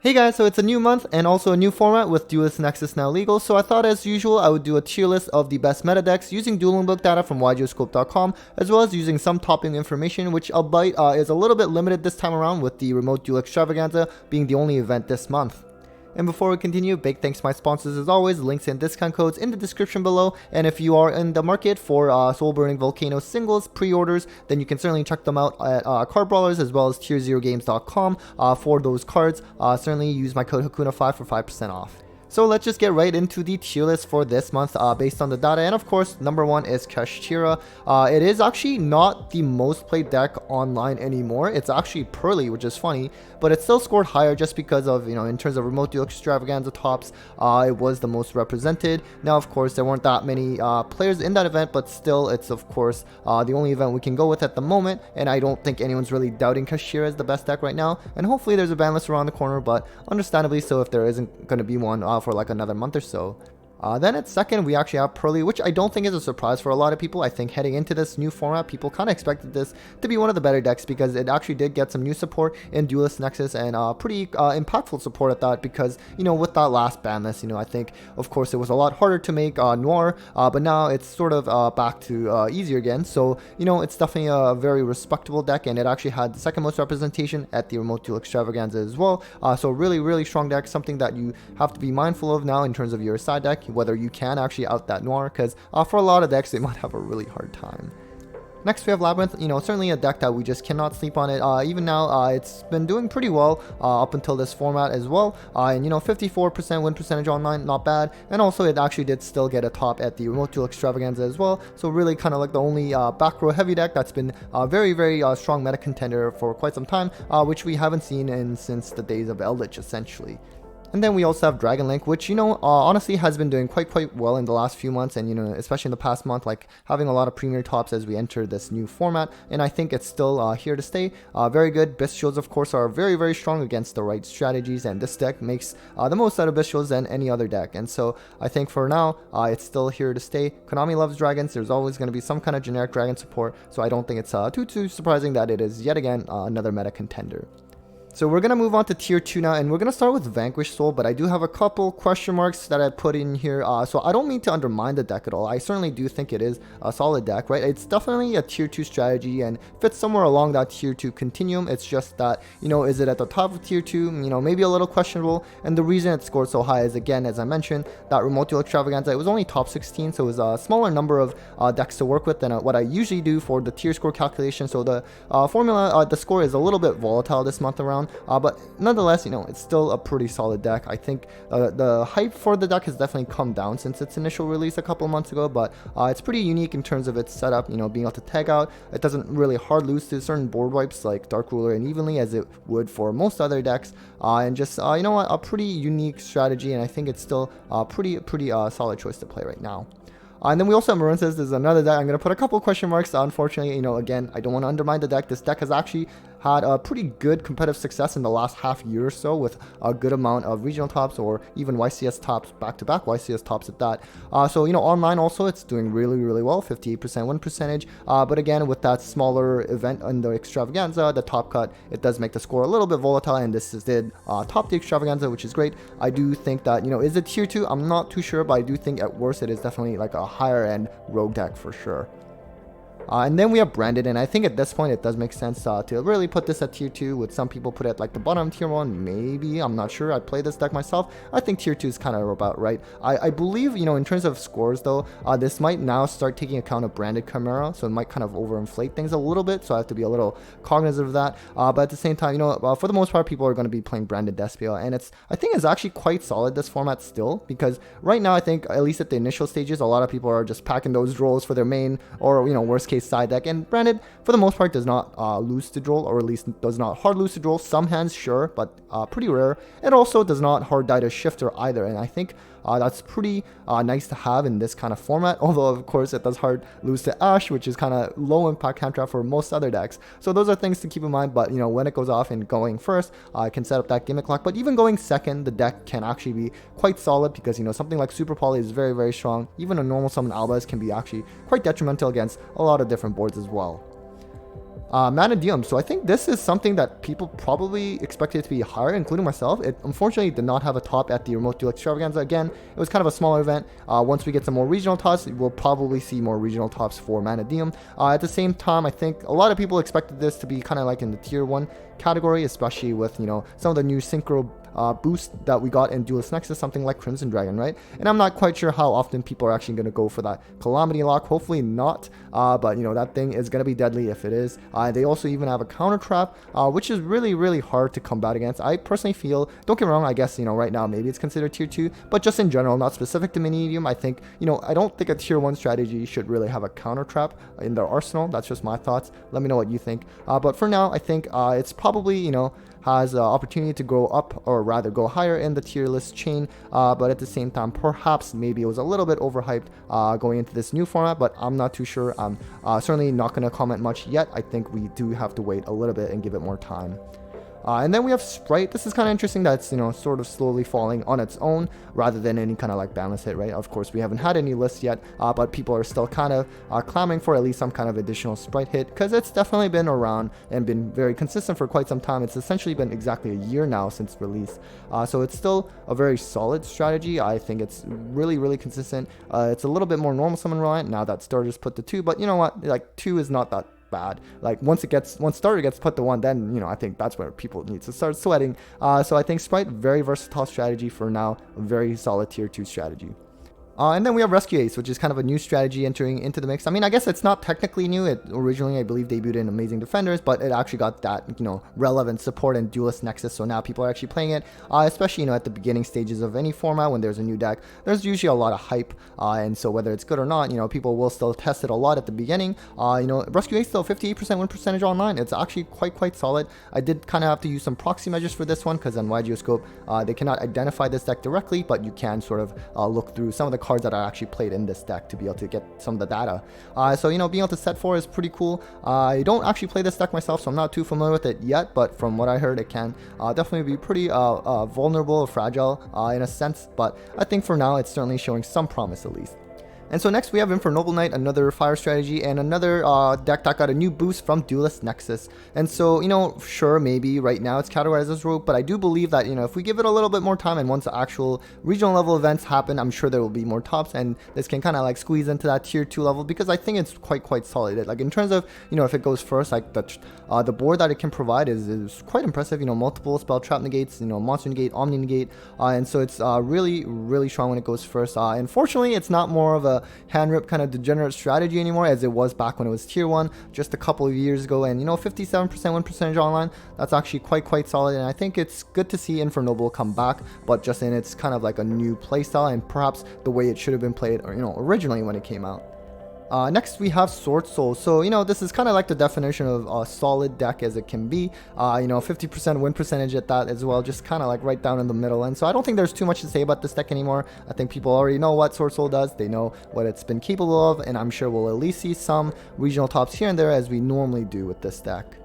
Hey guys, so it's a new month and also a new format with Duelist Nexus now legal, so I thought as usual I would do a tier list of the best meta decks using Dueling Book data from YGOscope.com, as well as using some topping information, which albeit is a little bit limited this time around with the remote duel Extravaganza being the only event this month. And before we continue, big thanks to my sponsors as always, links and discount codes in the description below, and if you are in the market for Soul Burning Volcano singles pre-orders, then you can certainly check them out at Card Brawlers as well as tier0games.com for those cards. Certainly use my code Hakuna5 for 5% off. So let's just get right into the tier list for this month based on the data, and of course number one is Kashtira. It is actually not the most played deck online anymore. It's actually Purrely, which is funny, but it still scored higher just because of, in terms of remote duel Extravaganza tops, it was the most represented. Now of course there weren't that many players in that event, but still it's of course the only event we can go with at the moment, and I don't think anyone's really doubting Kashtira as the best deck right now, and hopefully there's a ban list around the corner, but understandably so if there isn't going to be one for like another month or so. Then at second, we actually have Purrely, which I don't think is a surprise for a lot of people. I think heading into this new format, people kind of expected this to be one of the better decks because it actually did get some new support in Duelist Nexus and pretty impactful support at that because, with that last ban list, I think, of course, it was a lot harder to make Noir, but now it's sort of back to easier again. So, it's definitely a very respectable deck, and it actually had the second most representation at the Remote Duel Extravaganza as well. So really, really strong deck, something that you have to be mindful of now in terms of your side deck, whether you can actually out that Noir, because for a lot of decks they might have a really hard time. Next we have Labrynth, certainly a deck that we just cannot sleep on it. Even now, it's been doing pretty well up until this format as well. And 54% win percentage online, not bad. And also it actually did still get a top at the Remote Duel Extravaganza as well. So really kind of like the only back row heavy deck that's been very, very strong meta contender for quite some time, which we haven't seen since the days of Eldritch essentially. And then we also have Dragon Link, which, honestly has been doing quite well in the last few months, and, especially in the past month, like having a lot of premier tops as we enter this new format, and I think it's still here to stay. Very good. Bestials, of course, are very, very strong against the right strategies, and this deck makes the most out of Bestials than any other deck, and so I think for now, it's still here to stay. Konami loves dragons. There's always going to be some kind of generic dragon support, so I don't think it's too surprising that it is yet again another meta contender. So we're going to move on to tier 2 now, and we're going to start with Vanquish Soul, but I do have a couple question marks that I put in here. So I don't mean to undermine the deck at all. I certainly do think it is a solid deck, right? It's definitely a tier 2 strategy and fits somewhere along that tier 2 continuum. It's just that, is it at the top of tier 2? Maybe a little questionable. And the reason it scored so high is, again, as I mentioned, that Remote Duel Extravaganza, it was only top 16, so it was a smaller number of decks to work with than what I usually do for the tier score calculation. So the formula, the score is a little bit volatile this month around. But nonetheless, it's still a pretty solid deck. I think the hype for the deck has definitely come down since its initial release a couple months ago, but it's pretty unique in terms of its setup, being able to tag out. It doesn't really hard lose to certain board wipes like Dark Ruler and Evenly as it would for most other decks, and just, a pretty unique strategy, and I think it's still a pretty solid choice to play right now. And then we also have Marinces. There's another deck. I'm going to put a couple question marks. Unfortunately, again, I don't want to undermine the deck. This deck has actually had a pretty good competitive success in the last half year or so with a good amount of regional tops or even YCS tops, back-to-back YCS tops at that. So, online also, it's doing really, really well, 58% win percentage. But again, with that smaller event in the Extravaganza, the top cut, it does make the score a little bit volatile, and this did top the Extravaganza, which is great. I do think that, is it tier 2? I'm not too sure, but I do think at worst it is definitely like a higher end rogue deck for sure. And then we have Branded, and I think at this point it does make sense to really put this at tier 2, with some people put it like the bottom tier 1, maybe, I'm not sure. I play this deck myself. I think tier 2 is kind of about right. I believe, in terms of scores though, this might now start taking account of Branded Chimera, so it might kind of overinflate things a little bit, so I have to be a little cognizant of that. But at the same time, for the most part, people are going to be playing Branded Despia, and I think it's actually quite solid, this format still, because right now I think, at least at the initial stages, a lot of people are just packing those rolls for their main, or, worst case side deck, and Branded for the most part does not lose to draw, or at least does not hard lose to draw. Some hands, sure, but pretty rare. It also does not hard die to Shifter either, and I think that's pretty nice to have in this kind of format, although of course it does hard lose to Ash, which is kind of low impact hand trap for most other decks. So those are things to keep in mind, but when it goes off and going first, I can set up that gimmick lock, but even going second, the deck can actually be quite solid because something like Super Poly is very, very strong. Even a normal summon Albaz can be actually quite detrimental against a lot of different boards as well. Mana Diem. So I think this is something that people probably expected it to be higher, including myself. It unfortunately did not have a top at the Remote Duel Extravaganza. Again, it was kind of a smaller event. Once we get some more regional tops, we'll probably see more regional tops for Mana Diem. At the same time, I think a lot of people expected this to be kind of like in the tier 1 category, especially with, you know, some of the new synchro boost that we got in Duelist Nexus, something like Crimson Dragon, right? And I'm not quite sure how often people are actually going to go for that Calamity Lock. Hopefully not, but you know, that thing is going to be deadly if it is. They also even have a counter trap, which is really hard to combat against. I personally feel, don't get me wrong, I guess, you know, right now maybe it's considered tier 2, but just in general, not specific to Mini-Medium, I think, you know, I don't think a tier 1 strategy should really have a counter trap in their arsenal. That's just my thoughts. Let me know what you think. But for now, I think it's probably, you know, has opportunity to go up, or rather go higher in the tier list chain, but at the same time, perhaps maybe it was a little bit overhyped going into this new format, but I'm not too sure. I'm certainly not going to comment much yet. I think we do have to wait a little bit and give it more time. And then we have Spright. This is kind of interesting that it's, you know, sort of slowly falling on its own rather than any kind of like balance hit, right? Of course, we haven't had any lists yet, but people are still kind of clamoring for at least some kind of additional Spright hit, because it's definitely been around and been very consistent for quite some time. It's essentially been exactly a year now since release. So it's still a very solid strategy. I think it's really consistent. It's a little bit more normal summon reliant now that starters put to 2, but you know what? Like 2 is not that bad. Like once starter gets put to 1, then, you know, I think that's where people need to start sweating. So I think Spright, very versatile strategy for now, a very solid tier 2 strategy. And then we have Rescue Ace, which is kind of a new strategy entering into the mix. I mean, I guess it's not technically new. It originally, I believe, debuted in Amazing Defenders, but it actually got that, you know, relevant support in Duelist Nexus. So now people are actually playing it, especially, you know, at the beginning stages of any format when there's a new deck. There's usually a lot of hype, and so whether it's good or not, you know, people will still test it a lot at the beginning. You know, Rescue Ace still 58% win percentage online. It's actually quite solid. I did kind of have to use some proxy measures for this one because on YGOscope, they cannot identify this deck directly, but you can sort of look through some of the cards that are actually played in this deck to be able to get some of the data. So, you know, being able to set for is pretty cool. I don't actually play this deck myself, so I'm not too familiar with it yet, but from what I heard, it can definitely be pretty vulnerable or fragile in a sense, but I think for now it's certainly showing some promise at least. And so next we have Infernoble Knight, another fire strategy, and another deck that got a new boost from Duelist Nexus. And so, you know, sure, maybe right now it's categorized as rogue, but I do believe that, you know, if we give it a little bit more time and once the actual regional level events happen, I'm sure there will be more tops, and this can kind of like squeeze into that tier 2 level, because I think it's quite solid. Like in terms of, you know, if it goes first, like the board that it can provide is quite impressive. You know, multiple spell trap negates, you know, monster negate, omni negate, and so it's really strong when it goes first. Unfortunately, it's not more of a hand rip kind of degenerate strategy anymore as it was back when it was tier 1 just a couple of years ago. And you know, 57% win percentage online, that's actually quite solid, and I think it's good to see Infernoble come back, but just in its kind of like a new playstyle and perhaps the way it should have been played, or, you know, originally when it came out. Next we have Sword Soul. So, you know, this is kind of like the definition of a solid deck as it can be. You know, 50% win percentage at that as well, just kind of like right down in the middle. And so I don't think there's too much to say about this deck anymore. I think people already know what Sword Soul does. They know what it's been capable of, and I'm sure we'll at least see some regional tops here and there as we normally do with this deck.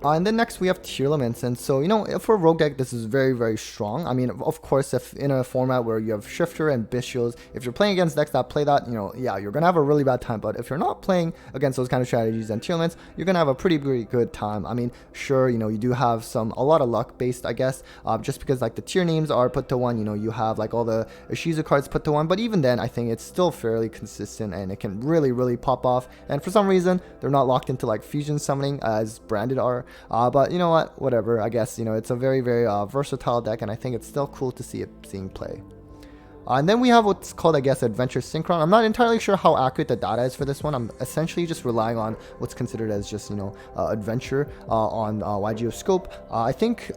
And then next we have tier limits, and so, you know, for a rogue deck, this is very strong. I mean, of course, if in a format where you have Shifter and Bestials, if you're playing against decks that play that, you know, yeah, you're gonna have a really bad time. But if you're not playing against those kind of strategies and tier limits, you're gonna have a pretty good time. I mean, sure, you know, you do have a lot of luck based, I guess, just because like the tier names are put to 1, you know, you have like all the Ishizu cards put to 1, but even then, I think it's still fairly consistent and it can really pop off. And for some reason, they're not locked into like fusion summoning as branded are. But you know what, whatever, I guess, you know, it's a very versatile deck, and I think it's still cool to see it seeing play. And then we have what's called, I guess, Adventure Synchron. I'm not entirely sure how accurate the data is for this one. I'm essentially just relying on what's considered as just, you know, Adventure on YGOscope. I think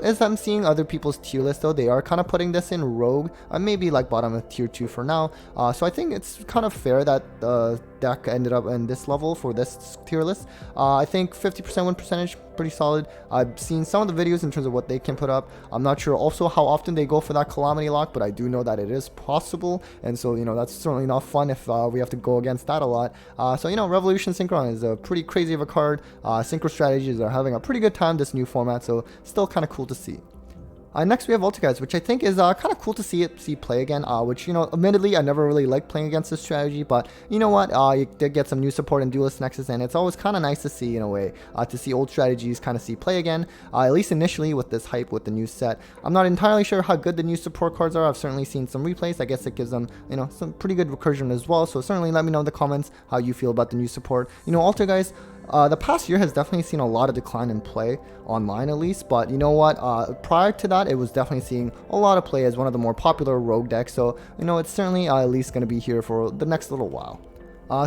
as I'm seeing other people's tier list, though, they are kind of putting this in Rogue, maybe like bottom of tier 2 for now. So I think it's kind of fair that the deck ended up in this level for this tier list. I think 50% win percentage, pretty solid. I've seen some of the videos in terms of what they can put up. I'm not sure also how often they go for that Calamity Lock, but I do know that it is possible, and so, you know, that's certainly not fun if we have to go against that a lot. So, you know, Revolution Synchron is a pretty crazy of a card. Synchro strategies are having a pretty good time this new format, so still kind of cool to see. Next we have Voltigaz, which I think is kind of cool to see play again, which, you know, admittedly I never really liked playing against this strategy, but you know what, you did get some new support in Duelist Nexus, and it's always kind of nice to see, in a way, to see old strategies kind of see play again, at least initially with this hype with the new set. I'm not entirely sure how good the new support cards are. I've certainly seen some replays. I guess it gives them, you know, some pretty good recursion as well, so certainly let me know in the comments how you feel about the new support. You know, Altergeist, the past year has definitely seen a lot of decline in play, online at least, but you know what, prior to that, it was definitely seeing a lot of play as one of the more popular rogue decks, so you know, it's certainly at least going to be here for the next little while.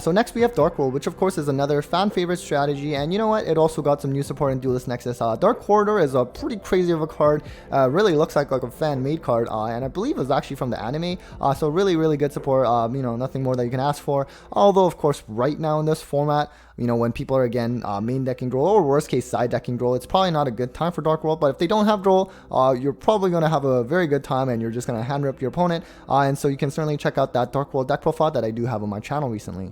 So next we have Dark World, which of course is another fan favorite strategy, and you know what, it also got some new support in Duelist Nexus. Dark Corridor is a pretty crazy of a card, really looks like a fan made card, and I believe it was actually from the anime, so really good support, you know, nothing more that you can ask for, although of course right now in this format, you know, when people are again main decking Droll, or worst case side decking Droll, it's probably not a good time for Dark World, but if they don't have Droll, you're probably going to have a very good time, and you're just going to hand rip your opponent, and so you can certainly check out that Dark World deck profile that I do have on my channel recently.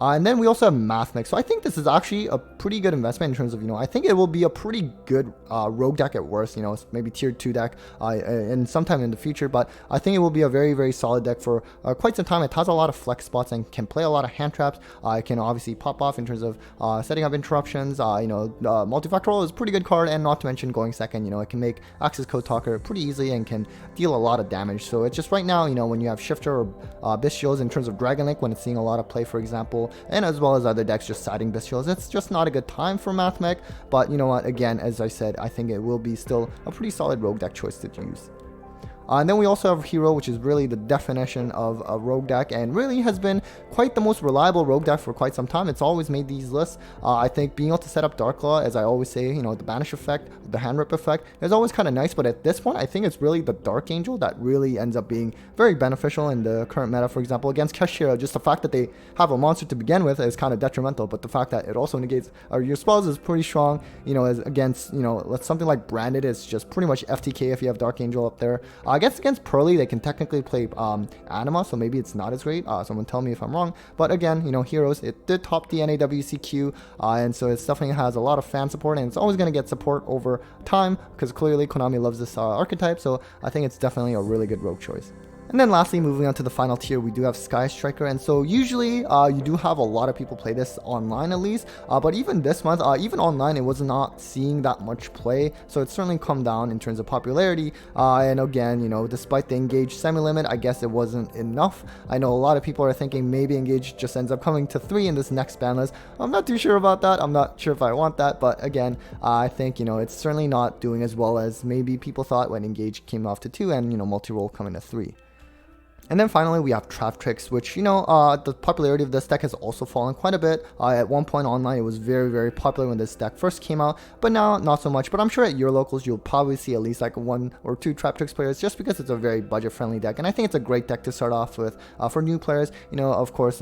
And then we also have Math Mix. So I think this is actually a pretty good investment in terms of, you know, I think it will be a pretty good rogue deck at worst, you know, maybe tier 2 deck and sometime in the future, but I think it will be a very solid deck for quite some time. It has a lot of flex spots and can play a lot of hand traps. It can obviously pop off in terms of setting up interruptions. You know, Multifactorial is a pretty good card, and not to mention going second, you know, it can make Access Code Talker pretty easily and can deal a lot of damage. So it's just right now, you know, when you have Shifter or Bestials in terms of Dragon Link, when it's seeing a lot of play, for example, and as well as other decks just siding Bestials, it's just not a good time for Math Mech, but you know what, again, as I said, I think it will be still a pretty solid rogue deck choice to use. And then we also have Hero, which is really the definition of a rogue deck, and really has been quite the most reliable rogue deck for quite some time. It's always made these lists. I think being able to set up Dark Claw, as I always say, you know, the banish effect, the hand rip effect, is always kind of nice, but at this point, I think it's really the Dark Angel that really ends up being very beneficial in the current meta. For example, against Kashtira, just the fact that they have a monster to begin with is kind of detrimental, but the fact that it also negates your spells is pretty strong, you know, as against, you know, something like Branded is just pretty much FTK if you have Dark Angel up there. I guess against Purrely, they can technically play Anima, so maybe it's not as great. Someone tell me if I'm wrong. But again, you know, Heroes, it did top the NAWCQ, and so it definitely has a lot of fan support, and it's always going to get support over time, because clearly Konami loves this archetype, so I think it's definitely a really good rogue choice. And then lastly, moving on to the final tier, we do have Sky Striker, and so usually you do have a lot of people play this online at least, but even this month, even online, it was not seeing that much play, so it's certainly come down in terms of popularity, and again, you know, despite the Engage semi-limit, I guess it wasn't enough. I know a lot of people are thinking maybe Engage just ends up coming to 3 in this next ban list. I'm not too sure about that. I'm not sure if I want that, but again, I think, you know, it's certainly not doing as well as maybe people thought when Engage came off to 2 and, you know, multi-role coming to 3. And then finally, we have Trap Tricks, which, you know, the popularity of this deck has also fallen quite a bit. At one point online, it was very popular when this deck first came out, but now not so much. But I'm sure at your locals, you'll probably see at least like 1 or 2 Trap Tricks players, just because it's a very budget-friendly deck. And I think it's a great deck to start off with for new players. You know, of course,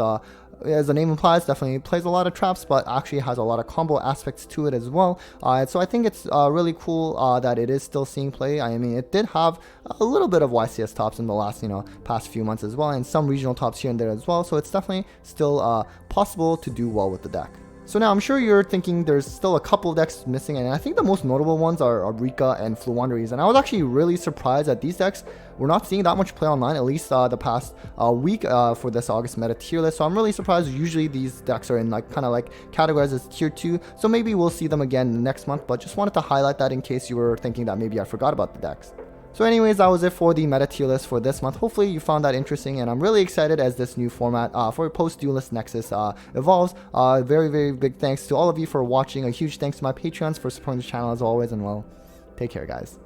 as the name implies, definitely plays a lot of traps, but actually has a lot of combo aspects to it as well. So I think it's really cool that it is still seeing play. I mean, it did have a little bit of YCS tops in the last, you know, past few months as well, and some regional tops here and there as well. So it's definitely still possible to do well with the deck. So now I'm sure you're thinking there's still a couple of decks missing, and I think the most notable ones are Rika and Fluanderies, and I was actually really surprised that these decks were not seeing that much play online, at least the past week for this August meta tier list. So I'm really surprised. Usually these decks are in like kind of like categorized as tier 2, so maybe we'll see them again next month, but just wanted to highlight that in case you were thinking that maybe I forgot about the decks. So anyways, that was it for the meta tier list for this month. Hopefully you found that interesting, and I'm really excited as this new format for post-Duelist Nexus evolves. Very big thanks to all of you for watching. A huge thanks to my Patreons for supporting the channel as always, and well, take care guys.